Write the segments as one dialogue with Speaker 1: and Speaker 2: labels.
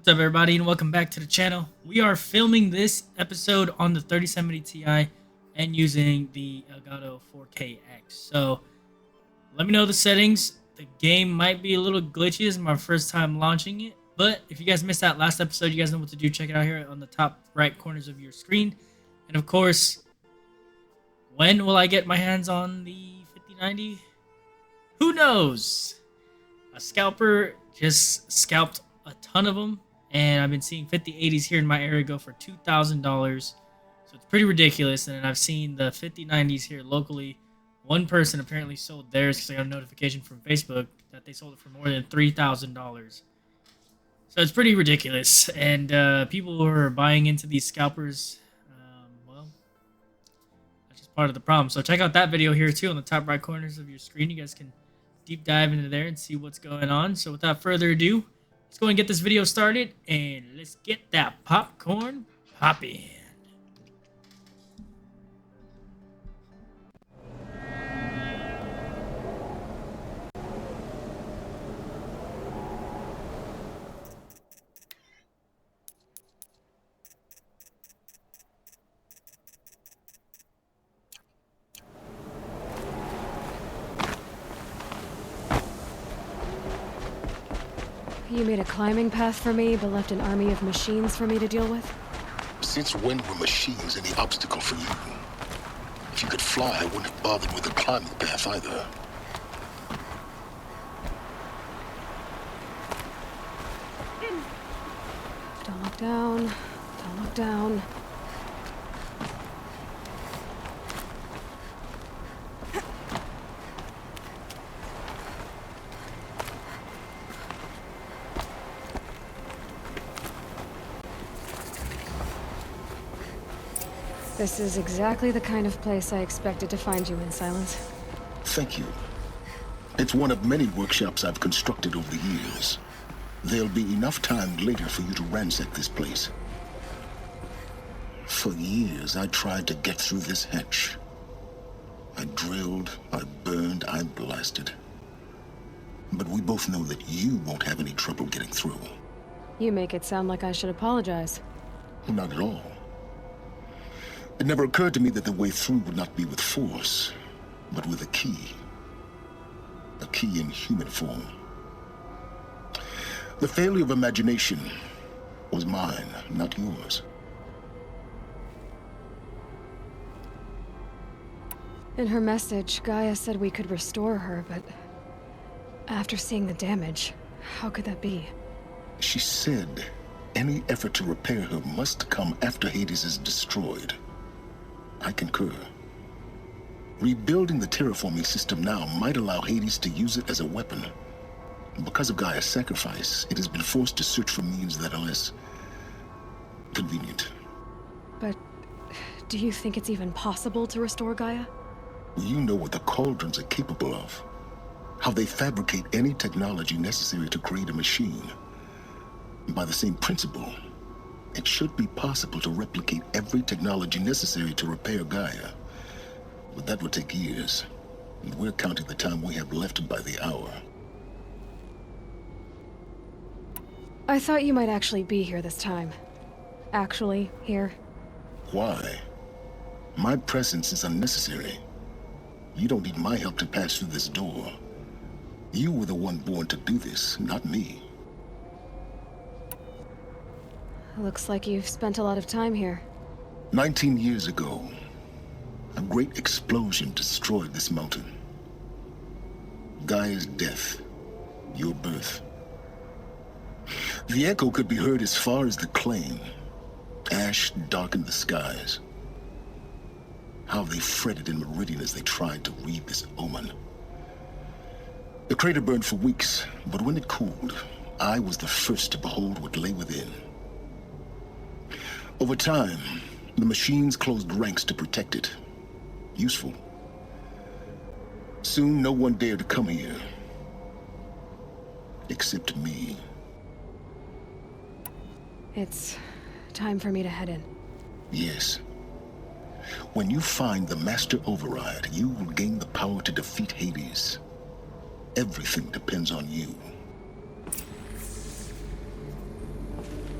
Speaker 1: What's up, everybody, and welcome back to the channel. We are filming this episode on the 3070 Ti and using the Elgato 4K X. So let me know the settings. The game might be a little glitchy. This is my first time launching it, but if you guys missed that last episode, you guys know what to do. Check it out here on the top right corners of your screen. And of course, when will I get my hands on the 5090? Who knows? A scalper just scalped a ton of them, and I've been seeing 5080s here in my area go for $2,000, so it's pretty ridiculous. And I've seen the 5090s here locally. One person apparently sold theirs because I got a notification from Facebook that they sold it for more than $3,000. So it's pretty ridiculous, and people who are buying into these scalpers, well, that's just part of the problem. So check out that video here too on the top right corners of your screen. You guys can deep dive into there and see what's going on. So without further ado, let's go and get this video started, and let's get that popcorn popping.
Speaker 2: You made a climbing path for me, but left an army of machines for me to deal with?
Speaker 3: Since when were machines any obstacle for you? If you could fly, I wouldn't have bothered with a climbing path either.
Speaker 2: Don't look down. Don't look down. This is exactly the kind of place I expected to find you in, Silence.
Speaker 3: Thank you. It's one of many workshops I've constructed over the years. There'll be enough time later for you to ransack this place. For years, I tried to get through this hatch. I drilled, I burned, I blasted. But we both know that you won't have any trouble getting through.
Speaker 2: You make it sound like I should apologize.
Speaker 3: Not at all. It never occurred to me that the way through would not be with force, but with a key. A key in human form. The failure of imagination was mine, not yours.
Speaker 2: In her message, Gaia said we could restore her, but after seeing the damage, how could that be?
Speaker 3: She said any effort to repair her must come after Hades is destroyed. I concur. Rebuilding the terraforming system now might allow Hades to use it as a weapon. Because of Gaia's sacrifice, it has been forced to search for means that are less convenient.
Speaker 2: But do you think it's even possible to restore Gaia?
Speaker 3: You know what the cauldrons are capable of. How they fabricate any technology necessary to create a machine. By the same principle, it should be possible to replicate every technology necessary to repair Gaia. But that would take years, and we're counting the time we have left by the hour.
Speaker 2: I thought you might actually be here this time. Actually, here.
Speaker 3: Why? My presence is unnecessary. You don't need my help to pass through this door. You were the one born to do this, not me.
Speaker 2: Looks like you've spent a lot of time here.
Speaker 3: 19 years ago, a great explosion destroyed this mountain. Gaia's death, your birth. The echo could be heard as far as the claim. Ash darkened the skies. How they fretted in Meridian as they tried to read this omen. The crater burned for weeks, but when it cooled, I was the first to behold what lay within. Over time, the machines closed ranks to protect it. Useful. Soon, no one dared to come here. Except me.
Speaker 2: It's time for me to head in.
Speaker 3: Yes. When you find the Master Override, you will gain the power to defeat Hades. Everything depends on you.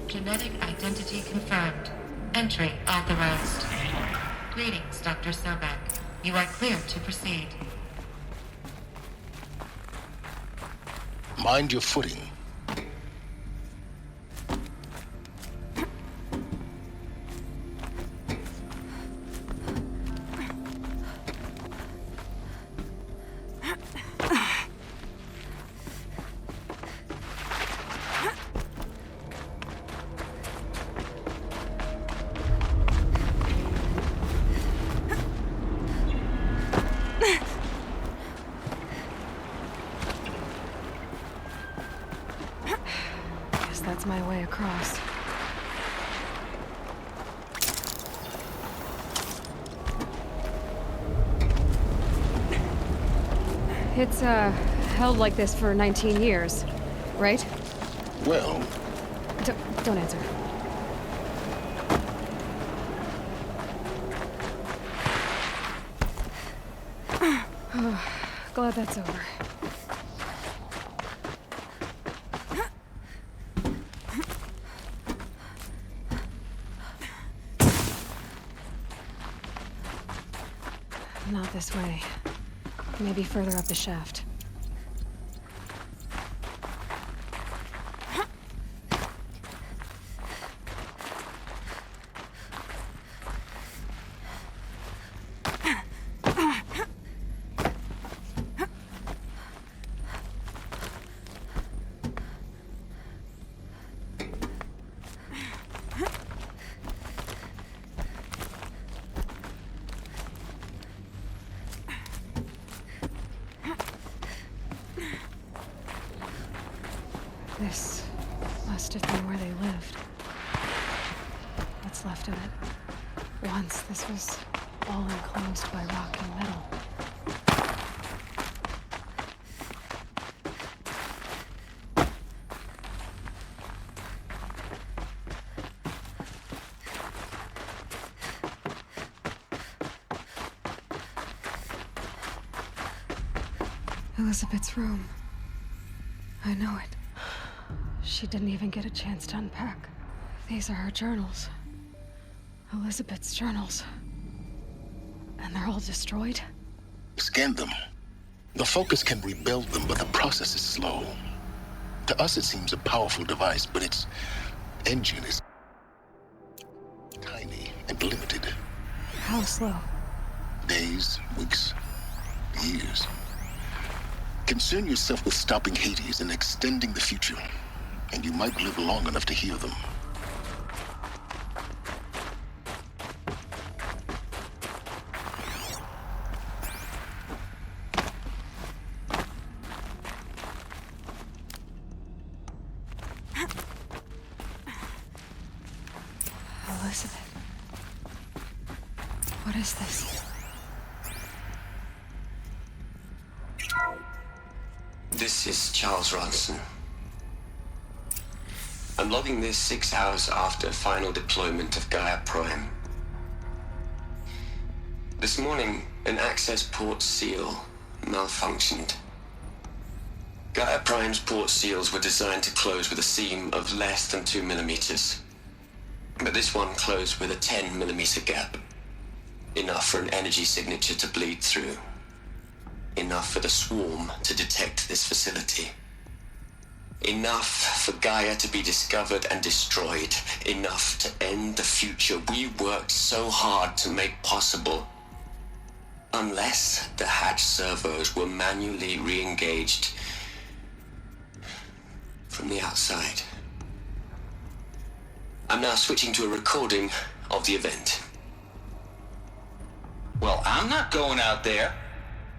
Speaker 4: Genetic identity confirmed. Entry authorized. Greetings, Dr. Sobek. You are clear to proceed.
Speaker 3: Mind your footing.
Speaker 2: Guess that's my way across. It's, held like this for 19 years, right?
Speaker 3: Well,
Speaker 2: Don't answer. Glad that's over. Not this way. Maybe further up the shaft. This must have been where they lived. What's left of it. Once this was all enclosed by rock and metal. Elizabeth's room. I know it. She didn't even get a chance to unpack. These are her journals. Elizabeth's journals. And they're all destroyed?
Speaker 3: scan them. The Focus can rebuild them, but the process is slow. To us, it seems a powerful device, but its engine is tiny and limited.
Speaker 2: How slow?
Speaker 3: Days, weeks, years. Concern yourself with stopping Hades and extending the future, and you might live long enough to hear them.
Speaker 2: Elizabeth. What is this?
Speaker 5: This is Charles Ronson. I'm logging this 6 hours after final deployment of Gaia Prime. This morning, an access port seal malfunctioned. Gaia Prime's port seals were designed to close with a seam of less than 2 millimeters. But this one closed with a 10 millimeter gap. Enough for an energy signature to bleed through. Enough for the swarm to detect this facility. Enough for Gaia to be discovered and destroyed. Enough to end the future we worked so hard to make possible. Unless the hatch servos were manually re-engaged from the outside. I'm now switching to a recording of the event.
Speaker 6: Well, I'm not going out there.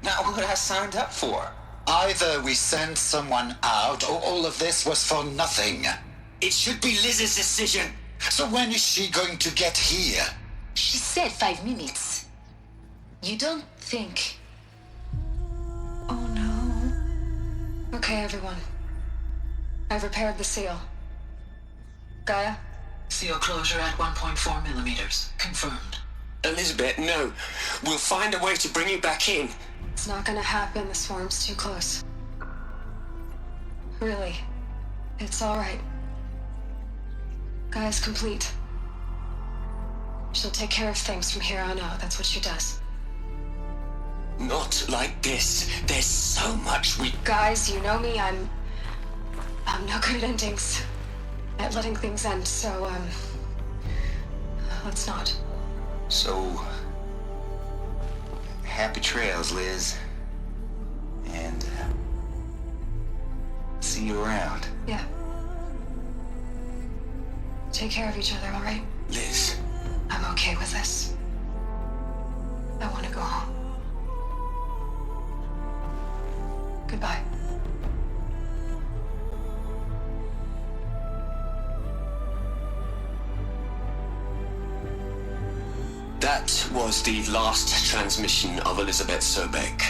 Speaker 6: Not what I signed up for.
Speaker 7: Either we send someone out, or all of this was for nothing.
Speaker 5: It should be Liz's decision.
Speaker 7: So when is she going to get here?
Speaker 8: She said 5 minutes. You don't think...
Speaker 2: Oh no. Okay, everyone. I've repaired the seal. Gaia?
Speaker 9: Seal closure at 1.4 millimeters. Confirmed.
Speaker 5: Elizabeth, no. We'll find a way to bring you back in.
Speaker 2: It's not gonna happen. The swarm's too close. Really. It's all right. Gaia's complete. She'll take care of things from here on out. That's what she does.
Speaker 5: Not like this. There's so much we...
Speaker 2: Guys, you know me. I'm no good at endings. At letting things end, so, let's not.
Speaker 6: So, happy trails, Liz. And, see you around.
Speaker 2: Yeah. Take care of each other, all right?
Speaker 5: Liz.
Speaker 2: I'm okay with this. I want to go home. Goodbye.
Speaker 5: That was the last transmission of Elizabeth Sobek.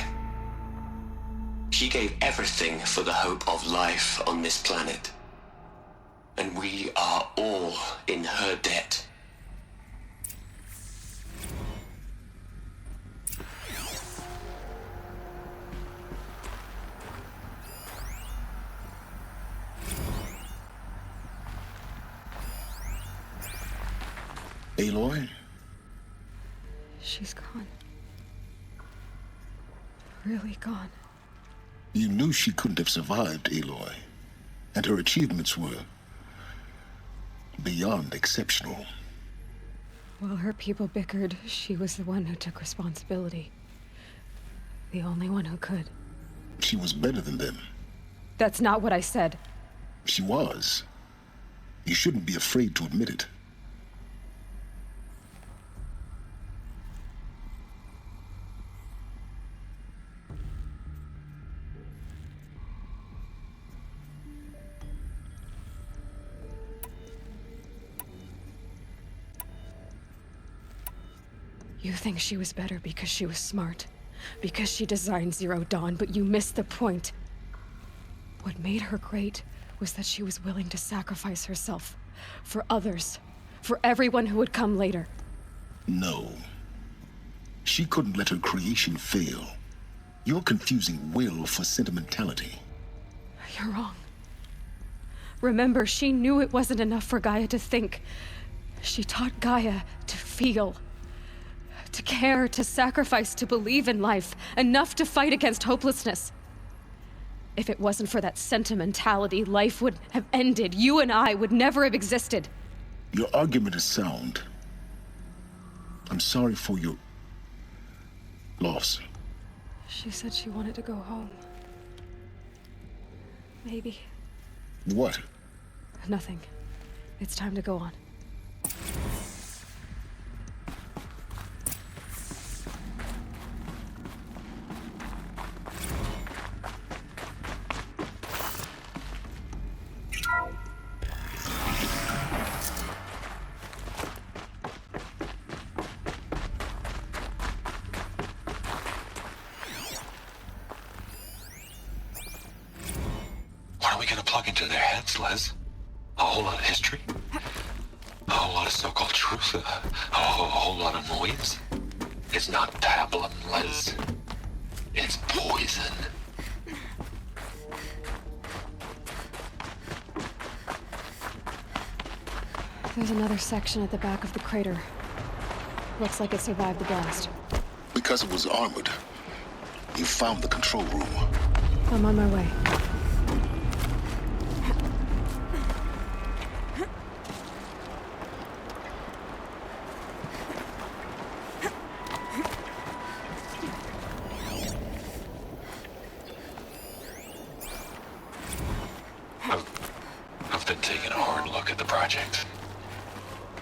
Speaker 5: She gave everything for the hope of life on this planet. And we are all in her debt.
Speaker 3: Aloy?
Speaker 2: She's gone. Really gone.
Speaker 3: You knew she couldn't have survived, Aloy. And her achievements were beyond exceptional.
Speaker 2: While her people bickered, she was the one who took responsibility. The only one who could.
Speaker 3: She was better than them.
Speaker 2: That's not what I said.
Speaker 3: She was. You shouldn't be afraid to admit it.
Speaker 2: You think she was better because she was smart, because she designed Zero Dawn, but you missed the point. What made her great was that she was willing to sacrifice herself for others, for everyone who would come later.
Speaker 3: No. She couldn't let her creation fail. You're confusing will for sentimentality.
Speaker 2: You're wrong. Remember, she knew it wasn't enough for Gaia to think. She taught Gaia to feel. To care, to sacrifice, to believe in life, enough to fight against hopelessness. If it wasn't for that sentimentality, life would have ended. You and I would never have existed.
Speaker 3: Your argument is sound. I'm sorry for your loss.
Speaker 2: She said she wanted to go home. Maybe.
Speaker 3: What?
Speaker 2: Nothing. It's time to go on.
Speaker 10: What are we gonna plug into their heads, Les? A whole lot of history? A whole lot of so-called truth? A whole lot of noise? It's not pablum, Les. It's poison.
Speaker 2: There's another section at the back of the crater. Looks like it survived the blast.
Speaker 3: Because it was armored. You found the control room.
Speaker 2: I'm on my way.
Speaker 10: I've been taking a hard look at the project.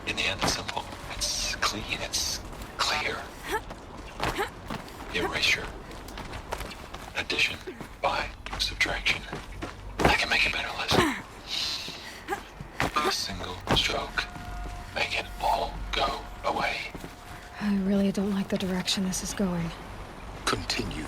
Speaker 10: In the end, it's simple. It's clean. It's clear. Erasure. Addition. By. Subtraction. I can make a better list. A single stroke. Make it all go away.
Speaker 2: I really don't like the direction this is going.
Speaker 3: Continue.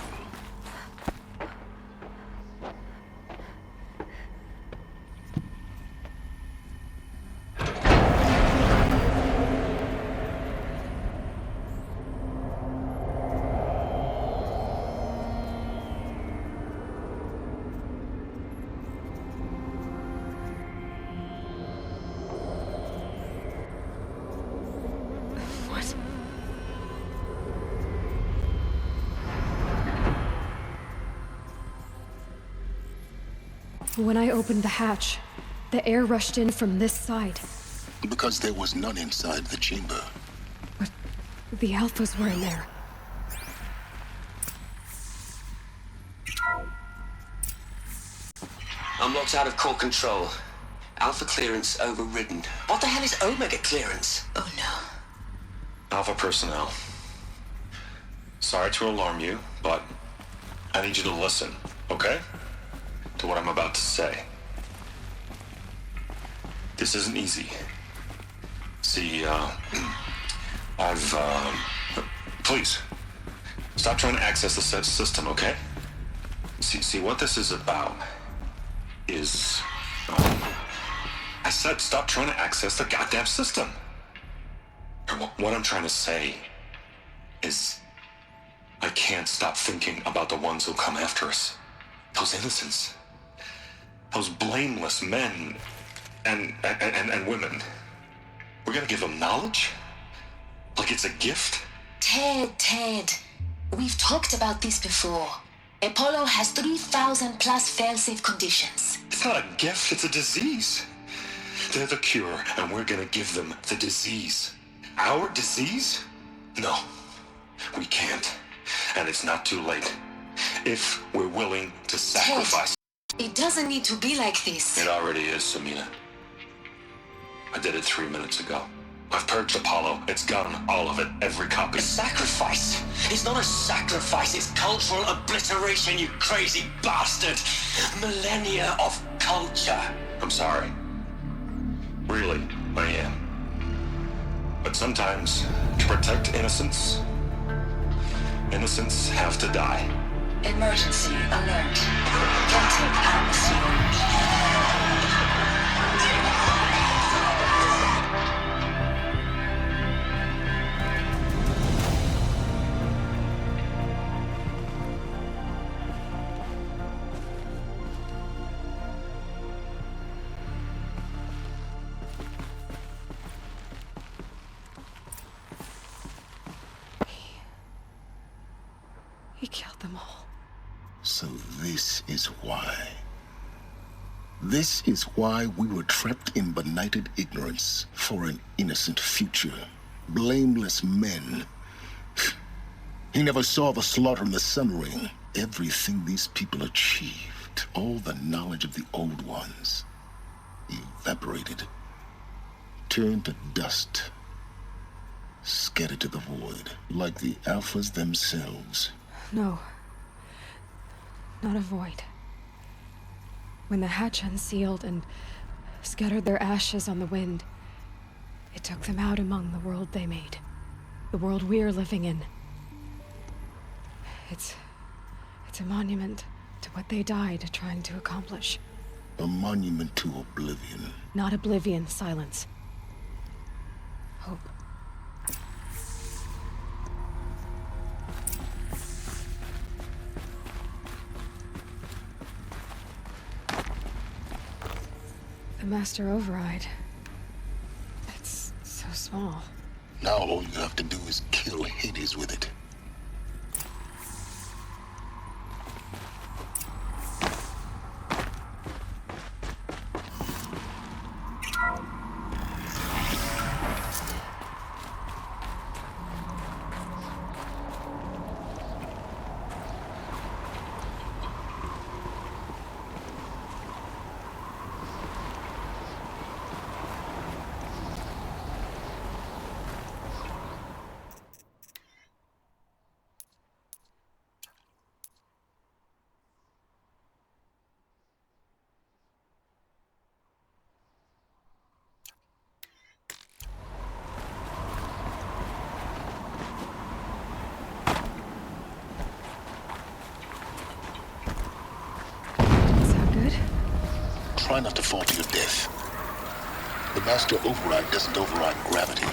Speaker 2: When I opened the hatch, the air rushed in from this side.
Speaker 3: Because there was none inside the chamber.
Speaker 2: But the Alphas were in there.
Speaker 5: I'm locked out of core control. Alpha clearance overridden. What the hell is Omega clearance?
Speaker 8: Oh no.
Speaker 10: Alpha personnel. Sorry to alarm you, but I need you to listen, okay? To what I'm about to say. This isn't easy. See, please, stop trying to access the system, okay? See, what this is about is, I said stop trying to access the goddamn system. What I'm trying to say is, I can't stop thinking about the ones who come after us. Those innocents. Those blameless men and women. We're gonna give them knowledge? Like it's a gift?
Speaker 8: Ted. We've talked about this before. Apollo has 3,000 plus fail-safe conditions.
Speaker 10: It's not a gift, it's a disease. They're the cure, and we're gonna give them the disease. Our disease? No, we can't. And it's not too late. If we're willing to sacrifice.
Speaker 8: It doesn't need to be like this.
Speaker 10: It already is, Samina. I did it 3 minutes ago. I've purged Apollo. It's gone, all of it, every copy.
Speaker 5: A sacrifice? It's not a sacrifice, it's cultural obliteration, you crazy bastard! Millennia of culture.
Speaker 10: I'm sorry. Really, I am. But sometimes, to protect innocence have to die.
Speaker 8: Emergency alert. Contact atmosphere.
Speaker 2: He killed them all.
Speaker 3: So this is why. This is why we were trapped in benighted ignorance for an innocent future. Blameless men. He never saw the slaughter in the Sun Ring. Everything these people achieved, all the knowledge of the old ones, evaporated, turned to dust, scattered to the void, like the Alphas themselves.
Speaker 2: No. Not a void. When the hatch unsealed and scattered their ashes on the wind, it took them out among the world they made. The world we're living in. It's a monument to what they died trying to accomplish.
Speaker 3: A monument to oblivion.
Speaker 2: Not oblivion, silence. Hope. The master override. It's so small.
Speaker 3: Now all you have to do is kill Hades with it. Try not to fall to your death. The master override doesn't override gravity.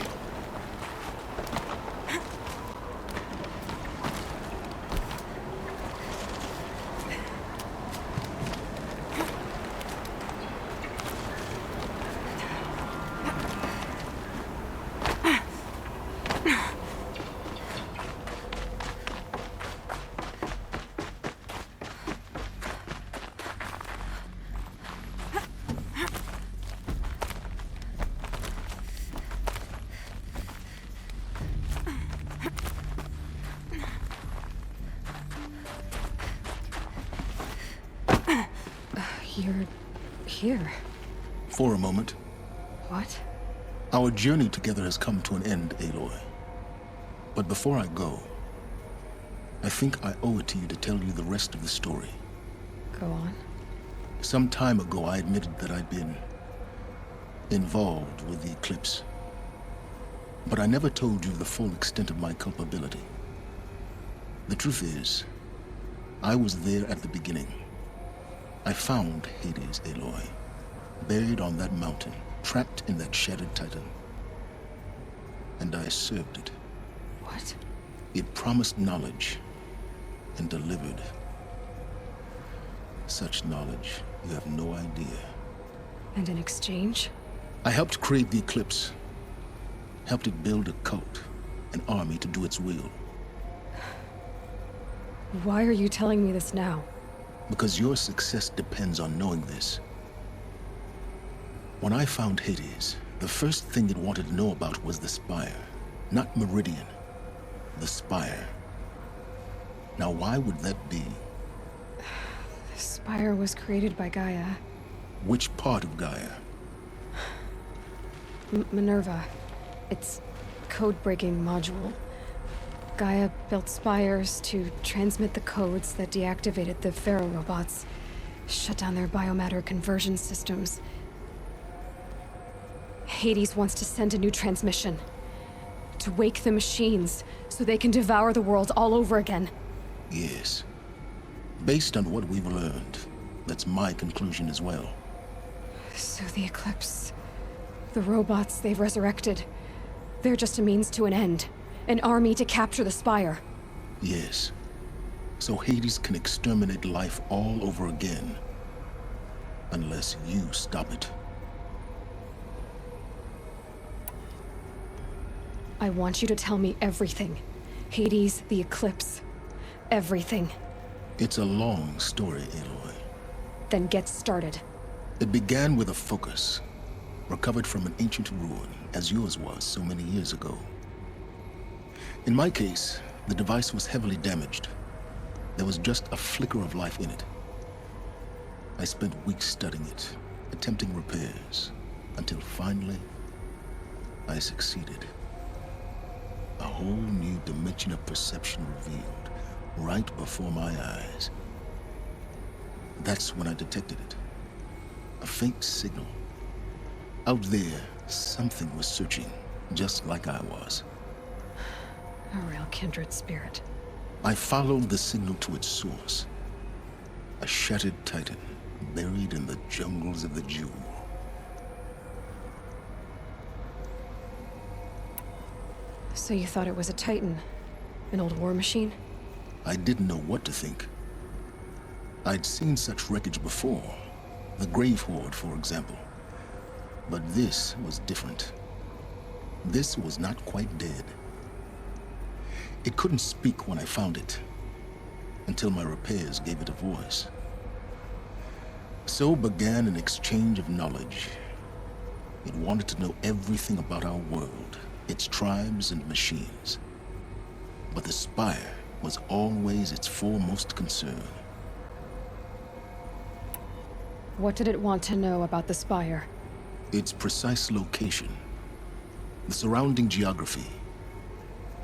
Speaker 2: You're here.
Speaker 3: For a moment.
Speaker 2: What?
Speaker 3: Our journey together has come to an end, Aloy. But before I go, I think I owe it to you to tell you the rest of the story.
Speaker 2: Go on.
Speaker 3: Some time ago, I admitted that I'd been involved with the eclipse. But I never told you the full extent of my culpability. The truth is, I was there at the beginning. I found Hades, Aloy, buried on that mountain, trapped in that shattered titan. And I served it.
Speaker 2: What?
Speaker 3: It promised knowledge and delivered. Such knowledge, you have no idea.
Speaker 2: And in exchange?
Speaker 3: I helped create the eclipse. Helped it build a cult, an army to do its will.
Speaker 2: Why are you telling me this now?
Speaker 3: Because your success depends on knowing this. When I found Hades, the first thing it wanted to know about was the Spire. Not Meridian. The Spire. Now why would that be?
Speaker 2: The Spire was created by Gaia.
Speaker 3: Which part of Gaia?
Speaker 2: Minerva. Its code-breaking module. Gaia built spires to transmit the codes that deactivated the Pharaoh robots, shut down their biomatter conversion systems. Hades wants to send a new transmission. To wake the machines, so they can devour the world all over again.
Speaker 3: Yes. Based on what we've learned, that's my conclusion as well.
Speaker 2: So the Eclipse... the robots they've resurrected... they're just a means to an end. An army to capture the Spire.
Speaker 3: Yes. So Hades can exterminate life all over again. Unless you stop it.
Speaker 2: I want you to tell me everything. Hades, the Eclipse. Everything.
Speaker 3: It's a long story, Aloy.
Speaker 2: Then get started.
Speaker 3: It began with a focus. Recovered from an ancient ruin, as yours was so many years ago. In my case, the device was heavily damaged. There was just a flicker of life in it. I spent weeks studying it, attempting repairs, until finally, I succeeded. A whole new dimension of perception revealed, right before my eyes. That's when I detected it. A faint signal. Out there, something was searching, just like I was.
Speaker 2: A real kindred spirit.
Speaker 3: I followed the signal to its source. A shattered titan, buried in the jungles of the Jewel.
Speaker 2: So you thought it was a titan? An old war machine?
Speaker 3: I didn't know what to think. I'd seen such wreckage before. The Grave Horde, for example. But this was different. This was not quite dead. It couldn't speak when I found it, until my repairs gave it a voice. So began an exchange of knowledge. It wanted to know everything about our world, its tribes and machines. But the Spire was always its foremost concern.
Speaker 2: What did it want to know about the Spire?
Speaker 3: Its precise location, the surrounding geography,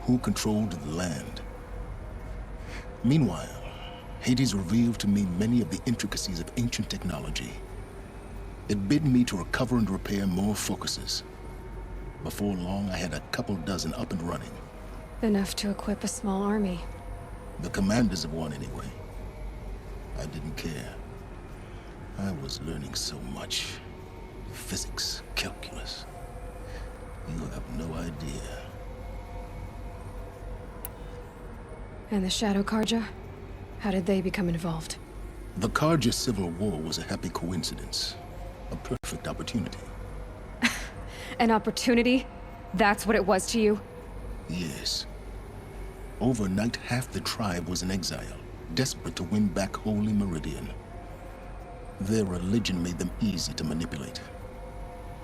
Speaker 3: who controlled the land. Meanwhile, Hades revealed to me many of the intricacies of ancient technology. It bid me to recover and repair more focuses. Before long, I had a couple dozen up and running.
Speaker 2: Enough to equip a small army.
Speaker 3: The commanders of one, anyway. I didn't care. I was learning so much. Physics, calculus. You have no idea.
Speaker 2: And the Shadow Karja? How did they become involved?
Speaker 3: The Karja Civil War was a happy coincidence. A perfect opportunity.
Speaker 2: An opportunity? That's what it was to you?
Speaker 3: Yes. Overnight, half the tribe was in exile, desperate to win back Holy Meridian. Their religion made them easy to manipulate.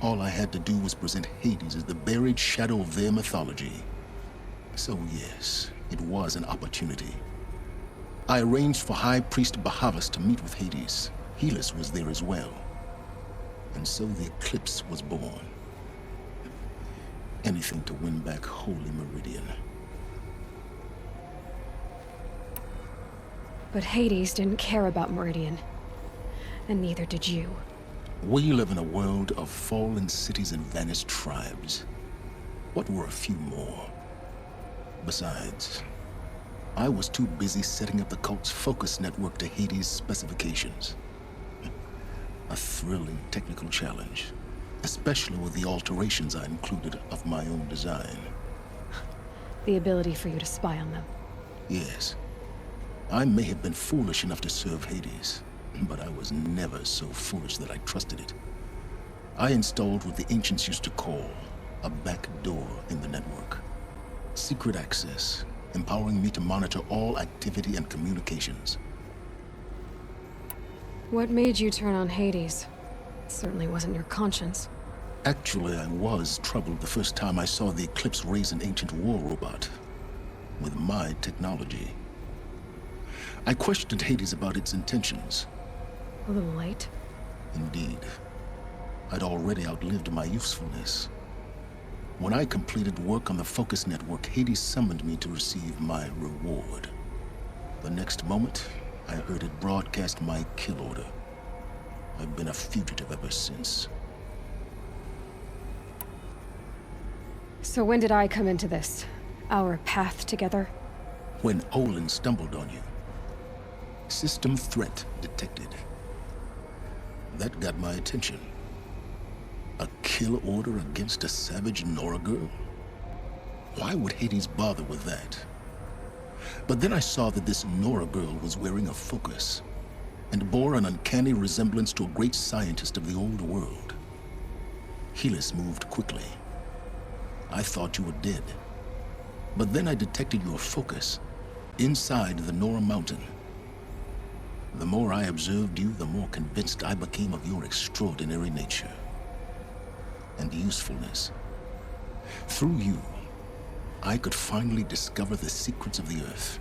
Speaker 3: All I had to do was present Hades as the buried shadow of their mythology. So yes, it was an opportunity. I arranged for High Priest Bahavas to meet with Hades, Helis was there as well. And so the eclipse was born. Anything to win back Holy Meridian.
Speaker 2: But Hades didn't care about Meridian. And neither did you.
Speaker 3: We live in a world of fallen cities and vanished tribes. What were a few more? Besides, I was too busy setting up the cult's focus network to Hades' specifications. A thrilling technical challenge, especially with the alterations I included of my own design.
Speaker 2: The ability for you to spy on them.
Speaker 3: Yes. I may have been foolish enough to serve Hades, but I was never so foolish that I trusted it. I installed what the ancients used to call a back door in the network. Secret access, empowering me to monitor all activity and communications.
Speaker 2: What made you turn on Hades? It certainly wasn't your conscience.
Speaker 3: Actually, I was troubled the first time I saw the Eclipse raise an ancient war robot with my technology. I questioned Hades about its intentions.
Speaker 2: A little late.
Speaker 3: Indeed. I'd already outlived my usefulness. When I completed work on the Focus Network, Hades summoned me to receive my reward. The next moment, I heard it broadcast my kill order. I've been a fugitive ever since.
Speaker 2: So when did I come into this? Our path together?
Speaker 3: When Olin stumbled on you. System threat detected. That got my attention. A kill order against a savage Nora girl? Why would Hades bother with that? But then I saw that this Nora girl was wearing a focus and bore an uncanny resemblance to a great scientist of the old world. Helis moved quickly. I thought you were dead. But then I detected your focus inside the Nora mountain. The more I observed you, the more convinced I became of your extraordinary nature and usefulness. Through you, I could finally discover the secrets of the Earth.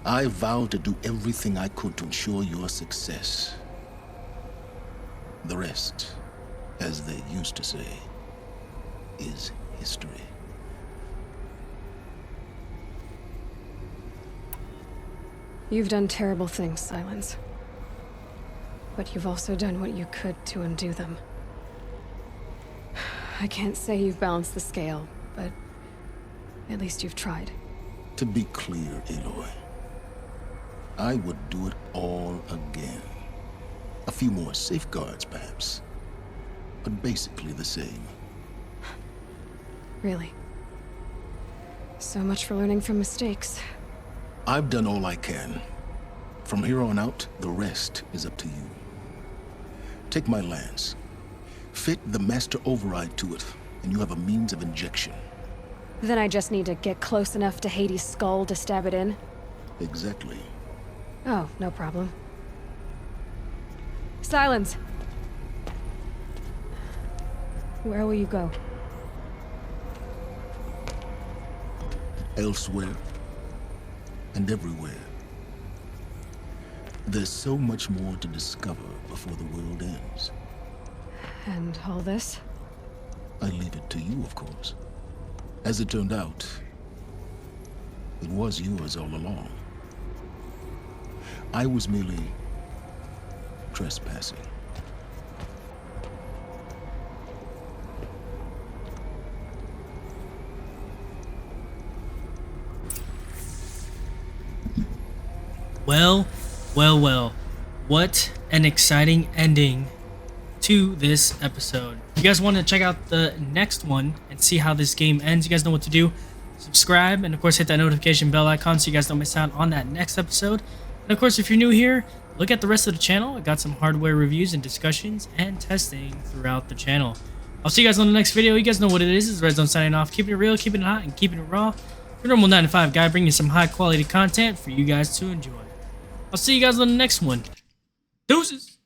Speaker 3: I vowed to do everything I could to ensure your success. The rest, as they used to say, is history.
Speaker 2: You've done terrible things, Silence. But you've also done what you could to undo them. I can't say you've balanced the scale, but at least you've tried.
Speaker 3: To be clear, Aloy, I would do it all again. A few more safeguards, perhaps, but basically the same.
Speaker 2: Really? So much for learning from mistakes.
Speaker 3: I've done all I can. From here on out, the rest is up to you. Take my lance. Fit the master override to it, and you have a means of injection.
Speaker 2: Then I just need to get close enough to Hades' skull to stab it in?
Speaker 3: Exactly.
Speaker 2: Oh, no problem. Silence! Where will you go?
Speaker 3: Elsewhere. And everywhere. There's so much more to discover before the world ends.
Speaker 2: And all this?
Speaker 3: I leave it to you, of course. As it turned out, it was yours all along. I was merely trespassing.
Speaker 1: Well, well, well. What an exciting ending to this episode. If you guys want to check out the next one and see how this game ends, you guys know what to do. Subscribe and of course hit that notification bell icon so you guys don't miss out on that next episode. And of course, if you're new here, look at the rest of the channel. I got some hardware reviews and discussions and testing throughout the channel. I'll see you guys on the next video. You guys know what it is. It's Red Zone signing off. Keeping it real, keeping it hot, and keeping it raw. Your normal 9 to 5 guy bringing you some high quality content for you guys to enjoy. I'll see you guys on the next one. Deuces!